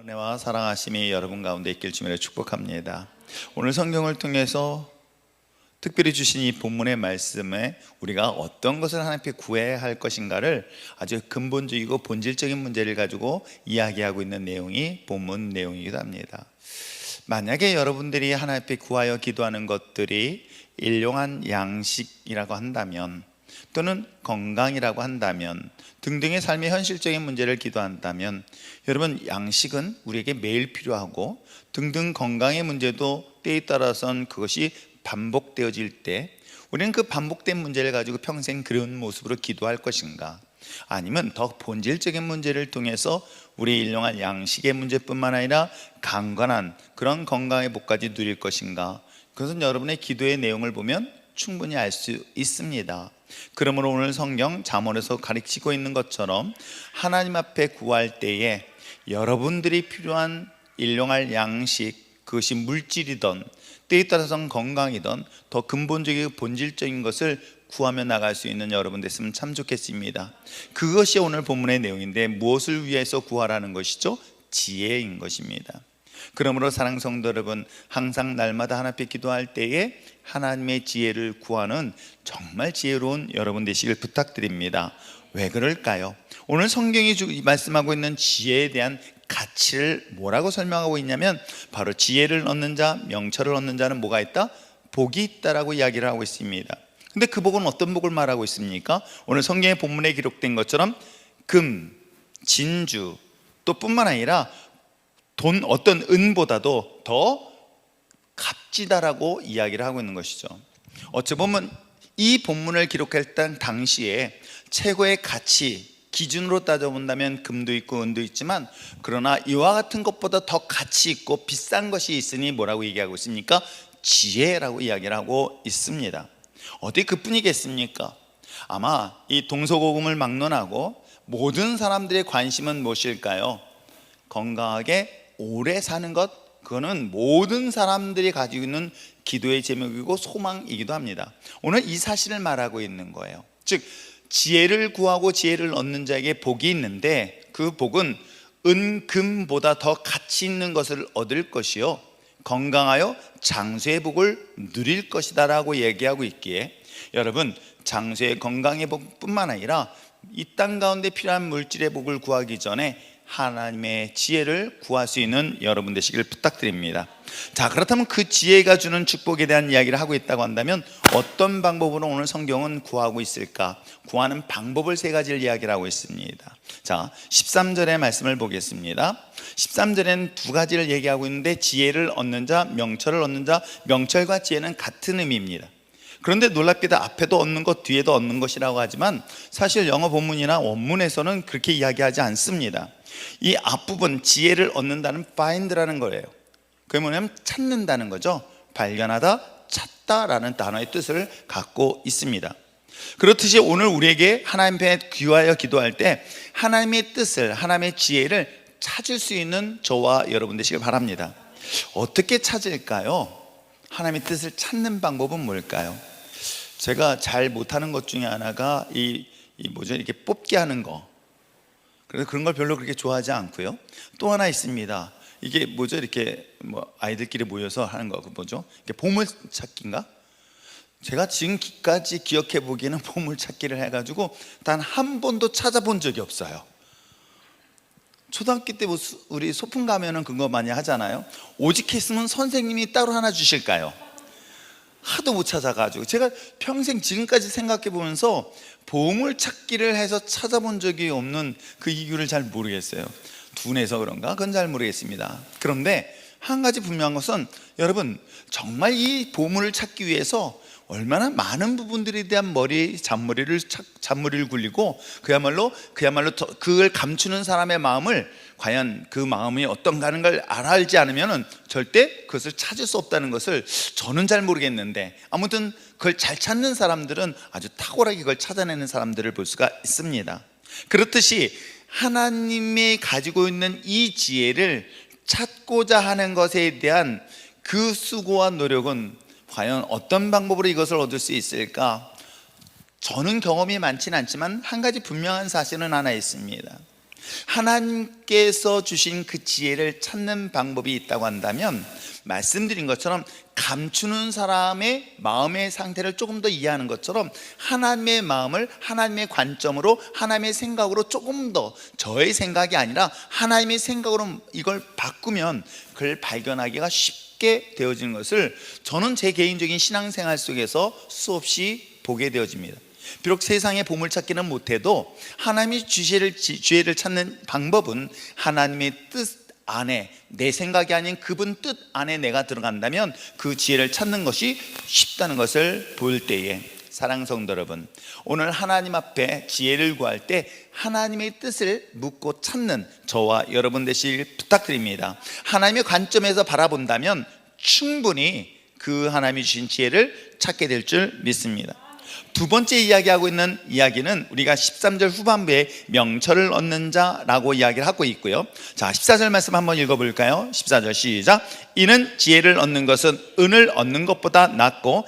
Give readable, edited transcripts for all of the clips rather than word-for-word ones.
은혜와 사랑하심이 여러분 가운데 있길 주님으로 축복합니다. 오늘 성경을 통해서 특별히 주신 이 본문의 말씀에 우리가 어떤 것을 하나님께 구해야 할 것인가를 아주 근본적이고 본질적인 문제를 가지고 이야기하고 있는 내용이 본문 내용이기도 합니다. 만약에 여러분들이 하나님께 구하여 기도하는 것들이 일용한 양식이라고 한다면, 또는 건강이라고 한다면, 등등의 삶의 현실적인 문제를 기도한다면, 여러분, 양식은 우리에게 매일 필요하고 등등 건강의 문제도 때에 따라서는 그것이 반복되어질 때 우리는 그 반복된 문제를 가지고 평생 그런 모습으로 기도할 것인가, 아니면 더 본질적인 문제를 통해서 우리 일용할 양식의 문제뿐만 아니라 강건한 그런 건강의 복까지 누릴 것인가, 그것은 여러분의 기도의 내용을 보면 충분히 알 수 있습니다. 그러므로 오늘 성경 잠언에서 가르치고 있는 것처럼 하나님 앞에 구할 때에 여러분들이 필요한 일용할 양식, 그것이 물질이든 때에 따라서는 건강이든 더 근본적이고 본질적인 것을 구하며 나갈 수 있는 여러분 됐으면 참 좋겠습니다. 그것이 오늘 본문의 내용인데, 무엇을 위해서 구하라는 것이죠? 지혜인 것입니다. 그러므로 사랑하는 성도 여러분, 항상 날마다 하나님께 기도할 때에 하나님의 지혜를 구하는 정말 지혜로운 여러분 되시길 부탁드립니다. 왜 그럴까요? 오늘 성경이 말씀하고 있는 지혜에 대한 가치를 뭐라고 설명하고 있냐면, 바로 지혜를 얻는 자, 명철을 얻는 자는 뭐가 있다? 복이 있다라고 이야기를 하고 있습니다. 근데 그 복은 어떤 복을 말하고 있습니까? 오늘 성경의 본문에 기록된 것처럼 금, 진주, 또 뿐만 아니라 돈, 어떤 은보다도 더 값지다라고 이야기를 하고 있는 것이죠. 어찌 보면 이 본문을 기록했던 당시에 최고의 가치 기준으로 따져본다면 금도 있고 은도 있지만, 그러나 이와 같은 것보다 더 가치 있고 비싼 것이 있으니 뭐라고 얘기하고 있습니까? 지혜라고 이야기를 하고 있습니다. 어디 그뿐이겠습니까? 아마 이 동서고금을 막론하고 모든 사람들의 관심은 무엇일까요? 건강하게 오래 사는 것, 그거는 모든 사람들이 가지고 있는 기도의 제목이고 소망이기도 합니다. 오늘 이 사실을 말하고 있는 거예요. 즉, 지혜를 구하고 지혜를 얻는 자에게 복이 있는데, 그 복은 은, 금보다 더 가치 있는 것을 얻을 것이요 건강하여 장수의 복을 누릴 것이다 라고 얘기하고 있기에, 여러분, 장수의 건강의 복뿐만 아니라 이 땅 가운데 필요한 물질의 복을 구하기 전에 하나님의 지혜를 구할 수 있는 여러분 되시길 부탁드립니다. 자, 그렇다면 그 지혜가 주는 축복에 대한 이야기를 하고 있다고 한다면, 어떤 방법으로 오늘 성경은 구하고 있을까? 구하는 방법을 세 가지를 이야기를 하고 있습니다. 자, 13절의 말씀을 보겠습니다. 13절에는 두 가지를 얘기하고 있는데, 지혜를 얻는 자, 명철을 얻는 자, 명철과 지혜는 같은 의미입니다. 그런데 놀랍게도 앞에도 얻는 것, 뒤에도 얻는 것이라고 하지만 사실 영어 본문이나 원문에서는 그렇게 이야기하지 않습니다. 이 앞부분 지혜를 얻는다는 find라는 거예요. 그게 뭐냐면 찾는다는 거죠. 발견하다, 찾다라는 단어의 뜻을 갖고 있습니다. 그렇듯이 오늘 우리에게 하나님 앞에 귀하여 기도할 때 하나님의 뜻을, 하나님의 지혜를 찾을 수 있는 저와 여러분 되시길 바랍니다. 어떻게 찾을까요? 하나님의 뜻을 찾는 방법은 뭘까요? 제가 잘 못하는 것 중에 하나가 이렇게 뽑기 하는 거. 그래서 그런 걸 별로 그렇게 좋아하지 않고요. 또 하나 있습니다. 이게 이렇게 아이들끼리 모여서 하는 거, 이게 보물찾기인가? 제가 지금까지 기억해 보기에는 보물찾기를 해가지고 단 한 번도 찾아본 적이 없어요. 초등학교 때 우리 소풍 가면은 그거 많이 하잖아요. 오직했으면 선생님이 따로 하나 주실까요? 하도 못 찾아가지고 제가 평생 지금까지 생각해 보면서 보물찾기를 해서 찾아본 적이 없는 그 이유를 잘 모르겠어요. 둔해서 그런가? 그건 잘 모르겠습니다. 그런데 한 가지 분명한 것은, 여러분, 정말 이 보물을 찾기 위해서 얼마나 많은 부분들에 대한 잔머리를 굴리고 그야말로 그걸 감추는 사람의 마음을, 과연 그 마음이 어떤가 하는 걸 알지 않으면 절대 그것을 찾을 수 없다는 것을 저는 잘 모르겠는데, 아무튼 그걸 잘 찾는 사람들은 아주 탁월하게 그걸 찾아내는 사람들을 볼 수가 있습니다. 그렇듯이 하나님이 가지고 있는 이 지혜를 찾고자 하는 것에 대한 그 수고와 노력은 과연 어떤 방법으로 이것을 얻을 수 있을까? 저는 경험이 많지는 않지만 한 가지 분명한 사실은 하나 있습니다. 하나님께서 주신 그 지혜를 찾는 방법이 있다고 한다면, 말씀드린 것처럼 감추는 사람의 마음의 상태를 조금 더 이해하는 것처럼 하나님의 마음을 하나님의 관점으로, 하나님의 생각으로 조금 더, 저의 생각이 아니라 하나님의 생각으로 이걸 바꾸면 그걸 발견하기가 쉽게 되어지는 것을 저는 제 개인적인 신앙생활 속에서 수없이 보게 되어집니다. 비록 세상의 보물찾기는 못해도 하나님의 지혜를 찾는 방법은 하나님의 뜻 안에, 내 생각이 아닌 그분 뜻 안에 내가 들어간다면 그 지혜를 찾는 것이 쉽다는 것을 볼 때에, 사랑하는 성도 여러분, 오늘 하나님 앞에 지혜를 구할 때 하나님의 뜻을 묻고 찾는 저와 여러분 되시길 부탁드립니다. 하나님의 관점에서 바라본다면 충분히 그 하나님이 주신 지혜를 찾게 될 줄 믿습니다. 두 번째 이야기하고 있는 이야기는 우리가 13절 후반부에 명철을 얻는 자라고 이야기를 하고 있고요. 자, 14절 말씀 한번 읽어볼까요? 14절 시작. 이는 지혜를 얻는 것은 은을 얻는 것보다 낫고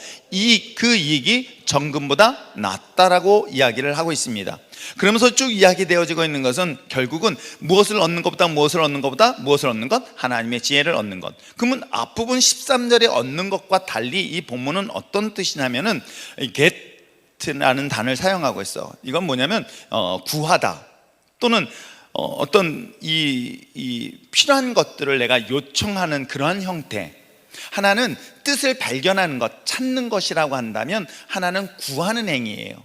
그 이익이 정금보다 낫다라고 이야기를 하고 있습니다. 그러면서 쭉 이야기되어지고 있는 것은 결국은 무엇을 얻는 것보다 무엇을 얻는 것보다 무엇을 얻는 것? 하나님의 지혜를 얻는 것. 그러면 앞부분 13절에 얻는 것과 달리 이 본문은 어떤 뜻이냐면은 get라는 단어를 사용하고 있어. 이건 뭐냐면 구하다, 또는 어떤 이 필요한 것들을 내가 요청하는 그러한 형태. 하나는 뜻을 발견하는 것, 찾는 것이라고 한다면 하나는 구하는 행위예요.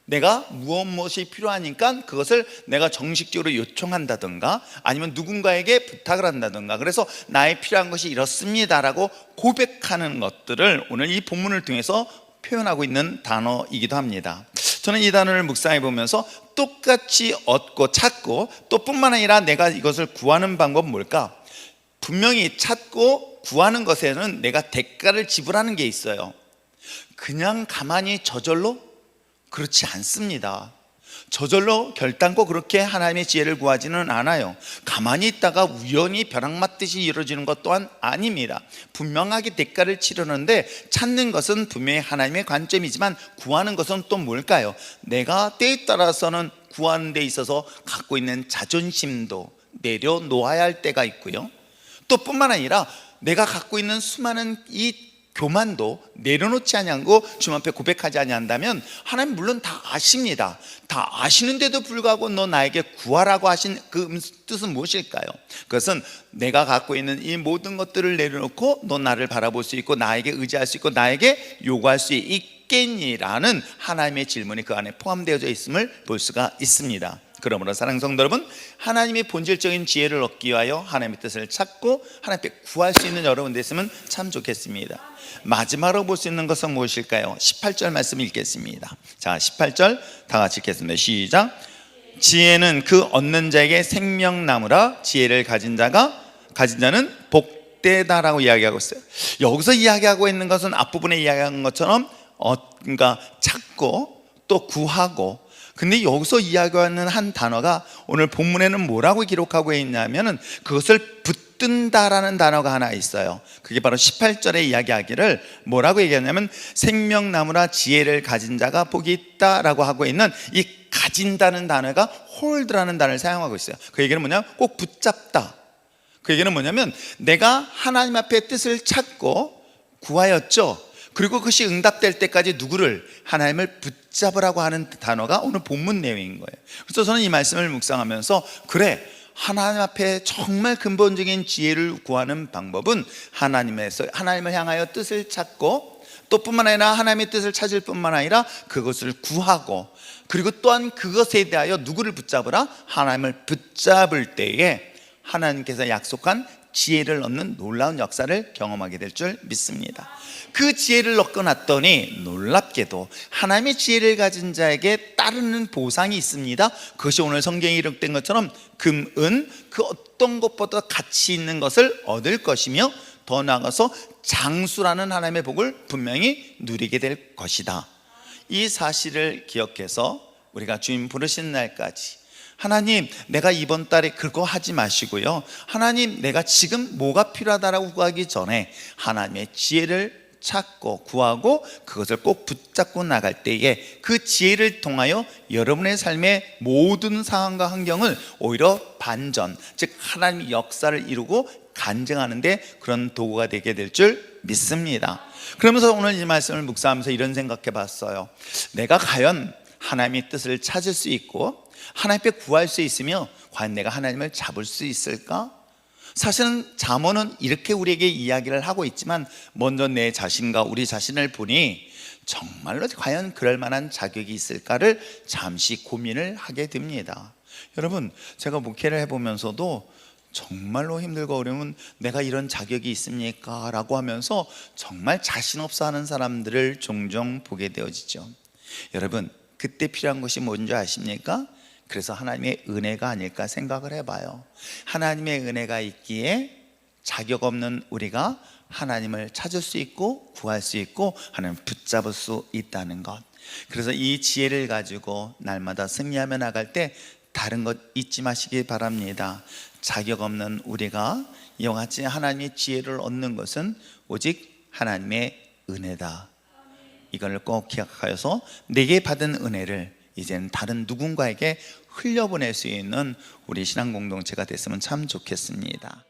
내가 무엇이 필요하니까 그것을 내가 정식적으로 요청한다든가 아니면 누군가에게 부탁을 한다든가, 그래서 나의 필요한 것이 이렇습니다라고 고백하는 것들을 오늘 이 본문을 통해서 표현하고 있는 단어이기도 합니다. 저는 이 단어를 묵상해 보면서 똑같이 얻고 찾고, 또 뿐만 아니라 내가 이것을 구하는 방법은 뭘까? 분명히 찾고 구하는 것에는 내가 대가를 지불하는 게 있어요. 그냥 가만히 저절로? 그렇지 않습니다. 저절로 결단코 그렇게 하나님의 지혜를 구하지는 않아요. 가만히 있다가 우연히 벼락 맞듯이 이루어지는 것 또한 아닙니다. 분명하게 대가를 치르는데, 찾는 것은 분명히 하나님의 관점이지만 구하는 것은 또 뭘까요? 내가 때에 따라서는 구하는 데 있어서 갖고 있는 자존심도 내려놓아야 할 때가 있고요, 또 뿐만 아니라 내가 갖고 있는 수많은 이 교만도 내려놓지 아니하고 주님 앞에 고백하지 아니한다면 하나님 물론 다 아십니다. 다 아시는데도 불구하고 너 나에게 구하라고 하신 그 뜻은 무엇일까요? 그것은 내가 갖고 있는 이 모든 것들을 내려놓고 너 나를 바라볼 수 있고 나에게 의지할 수 있고 나에게 요구할 수 있겠니라는 하나님의 질문이 그 안에 포함되어져 있음을 볼 수가 있습니다. 그러므로 사랑하는 성도 여러분, 하나님의 본질적인 지혜를 얻기 위하여 하나님의 뜻을 찾고 하나님께 구할 수 있는 여러분 됐으면 참 좋겠습니다. 마지막으로 볼 수 있는 것은 무엇일까요? 18절 말씀 읽겠습니다. 자, 18절 다 같이 읽겠습니다. 시작. 지혜는 그 얻는 자에게 생명나무라, 지혜를 가진 자는 복되다라고 이야기하고 있어요. 여기서 이야기하고 있는 것은 앞부분에 이야기한 것처럼 그러니까 찾고 또 구하고, 근데 여기서 이야기하는 한 단어가 오늘 본문에는 뭐라고 기록하고 있냐면은 그것을 붙든다라는 단어가 하나 있어요. 그게 바로 18절에 이야기하기를 뭐라고 얘기하냐면 생명나무라 지혜를 가진 자가 복이 있다라고 하고 있는 이 가진다는 단어가 hold라는 단어를 사용하고 있어요. 그 얘기는 뭐냐면 꼭 붙잡다. 그 얘기는 뭐냐면 내가 하나님 앞에 뜻을 찾고 구하였죠. 그리고 그것이 응답될 때까지 누구를? 하나님을 붙잡으라고 하는 단어가 오늘 본문 내용인 거예요. 그래서 저는 이 말씀을 묵상하면서 그래, 하나님 앞에 정말 근본적인 지혜를 구하는 방법은 하나님을 향하여 뜻을 찾고, 또 뿐만 아니라 하나님의 뜻을 찾을 뿐만 아니라 그것을 구하고, 그리고 또한 그것에 대하여 누구를 붙잡으라? 하나님을 붙잡을 때에 하나님께서 약속한 지혜를 얻는 놀라운 역사를 경험하게 될 줄 믿습니다. 그 지혜를 얻고 났더니 놀랍게도 하나님의 지혜를 가진 자에게 따르는 보상이 있습니다. 그것이 오늘 성경에 기록된 것처럼 금, 은 그 어떤 것보다 가치 있는 것을 얻을 것이며, 더 나아가서 장수라는 하나님의 복을 분명히 누리게 될 것이다. 이 사실을 기억해서 우리가 주님 부르신 날까지 하나님, 내가 이번 달에 그거 하지 마시고요, 하나님 내가 지금 뭐가 필요하다라고 구하기 전에 하나님의 지혜를 찾고 구하고 그것을 꼭 붙잡고 나갈 때에 그 지혜를 통하여 여러분의 삶의 모든 상황과 환경을 오히려 반전, 즉 하나님의 역사를 이루고 간증하는 데 그런 도구가 되게 될 줄 믿습니다. 그러면서 오늘 이 말씀을 묵상하면서 이런 생각해 봤어요. 내가 과연 하나님의 뜻을 찾을 수 있고 하나님 앞에 구할 수 있으며 과연 내가 하나님을 잡을 수 있을까? 사실은 잠언은 이렇게 우리에게 이야기를 하고 있지만 먼저 내 자신과 우리 자신을 보니 정말로 과연 그럴 만한 자격이 있을까를 잠시 고민을 하게 됩니다. 여러분, 제가 목회를 해보면서도 정말로 힘들고 어려우면 내가 이런 자격이 있습니까? 라고 하면서 정말 자신 없어 하는 사람들을 종종 보게 되어지죠. 여러분, 그때 필요한 것이 뭔지 아십니까? 그래서 하나님의 은혜가 아닐까 생각을 해봐요. 하나님의 은혜가 있기에 자격 없는 우리가 하나님을 찾을 수 있고 구할 수 있고 하나님을 붙잡을 수 있다는 것. 그래서 이 지혜를 가지고 날마다 승리하며 나갈 때 다른 것 잊지 마시기 바랍니다. 자격 없는 우리가 이와 같이 하나님의 지혜를 얻는 것은 오직 하나님의 은혜다. 이걸 꼭 기억하여서 내게 받은 은혜를 이제는 다른 누군가에게 흘려보낼 수 있는 우리 신앙 공동체가 됐으면 참 좋겠습니다.